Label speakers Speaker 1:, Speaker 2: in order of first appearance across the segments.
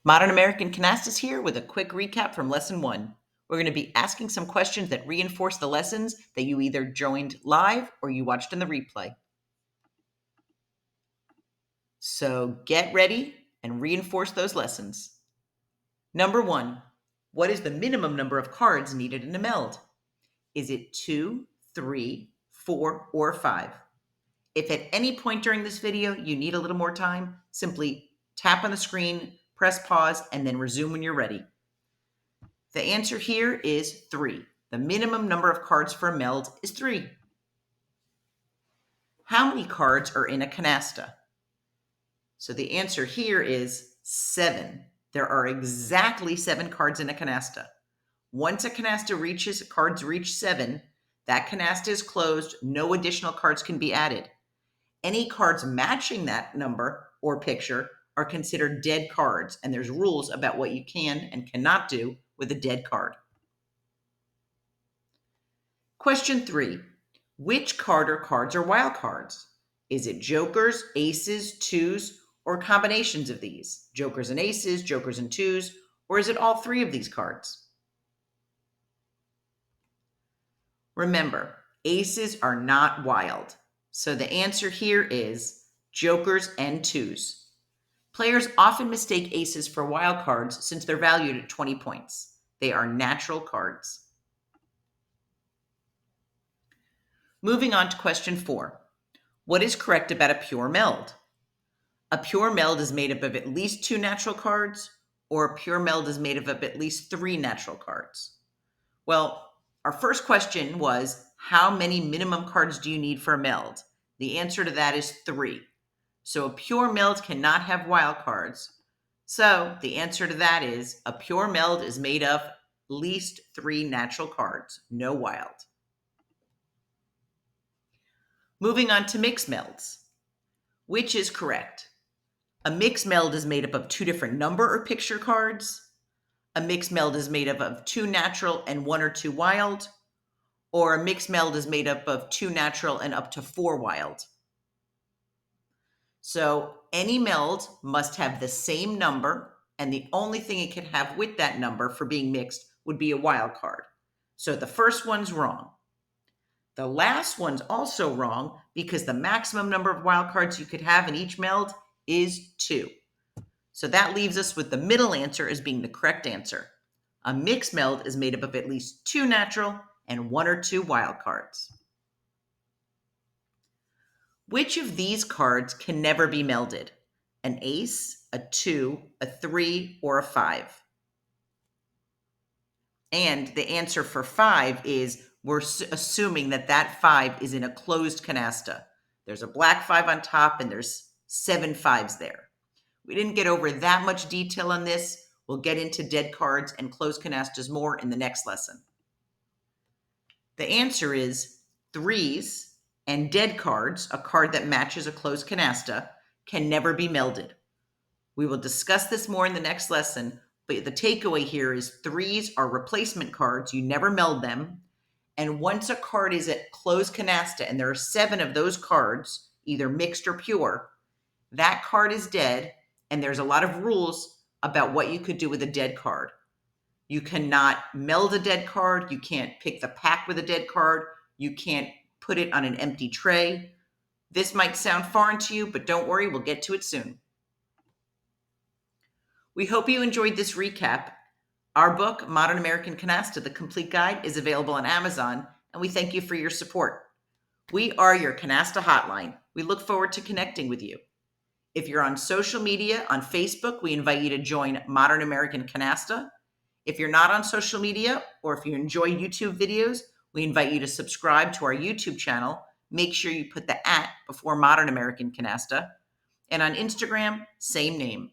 Speaker 1: Modern American Canasta is here with a quick recap from Lesson 1. We're going to be asking some questions that reinforce the lessons that you either joined live or you watched in the replay. So get ready and reinforce those lessons. Number 1, what is the minimum number of cards needed in a meld? Is it 2, 3, 4, or 5? If at any point during this video you need a little more time, simply tap on the screen, press pause, and then resume when you're ready. The answer here is 3. The minimum number of cards for a meld is 3. How many cards are in a canasta? So the answer here is 7. There are exactly 7 cards in a canasta. Once a canasta cards reach 7, that canasta is closed. No additional cards can be added. Any cards matching that number or picture are considered dead cards, and there's rules about what you can and cannot do with a dead card. Question 3. Which card or cards are wild cards? Is it jokers, aces, twos, or combinations of these? Jokers and aces, jokers and twos, or is it all 3 of these cards? Remember, aces are not wild. So the answer here is jokers and twos. Players often mistake aces for wild cards since they're valued at 20 points. They are natural cards. Moving on to question 4. What is correct about a pure meld? A pure meld is made up of at least 2 natural cards, or a pure meld is made up of at least 3 natural cards. Well, our first question was, how many minimum cards do you need for a meld? The answer to that is 3. So a pure meld cannot have wild cards. So the answer to that is a pure meld is made of at least 3 natural cards, no wild. Moving on to mixed melds. Which is correct? A mixed meld is made up of 2 different number or picture cards. A mixed meld is made up of 2 natural and 1 or 2 wild. Or a mixed meld is made up of 2 natural and up to 4 wild. So any meld must have the same number, and the only thing it can have with that number for being mixed would be a wild card. So the first one's wrong. The last one's also wrong because the maximum number of wild cards you could have in each meld is 2. So that leaves us with the middle answer as being the correct answer. A mixed meld is made up of at least 2 natural and 1 or 2 wild cards. Which of these cards can never be melded? An ace, a 2, a 3, or a 5? And the answer for 5 is we're assuming that that 5 is in a closed canasta. There's a black 5 on top and there's 7 5s there. We didn't get over that much detail on this. We'll get into dead cards and closed canastas more in the next lesson. The answer is 3s and dead cards, a card that matches a closed canasta, can never be melded. We will discuss this more in the next lesson, but the takeaway here is 3s are replacement cards. You never meld them. And once a card is at closed canasta and there are 7 of those cards, either mixed or pure, that card is dead, and there's a lot of rules about what you could do with a dead card. You cannot meld a dead card. You can't pick the pack with a dead card. You can't put it on an empty tray. This might sound foreign to you, but don't worry, we'll get to it soon. We hope you enjoyed this recap. Our book, Modern American Canasta, The Complete Guide, is available on Amazon, and we thank you for your support. We are your Canasta hotline. We look forward to connecting with you. If you're on social media, on Facebook, we invite you to join Modern American Canasta. If you're not on social media, or if you enjoy YouTube videos, we invite you to subscribe to our YouTube channel. Make sure you put the @ before Modern American Canasta. And on Instagram, same name.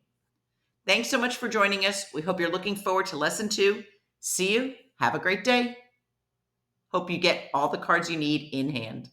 Speaker 1: Thanks so much for joining us. We hope you're looking forward to lesson 2. See you. Have a great day. Hope you get all the cards you need in hand.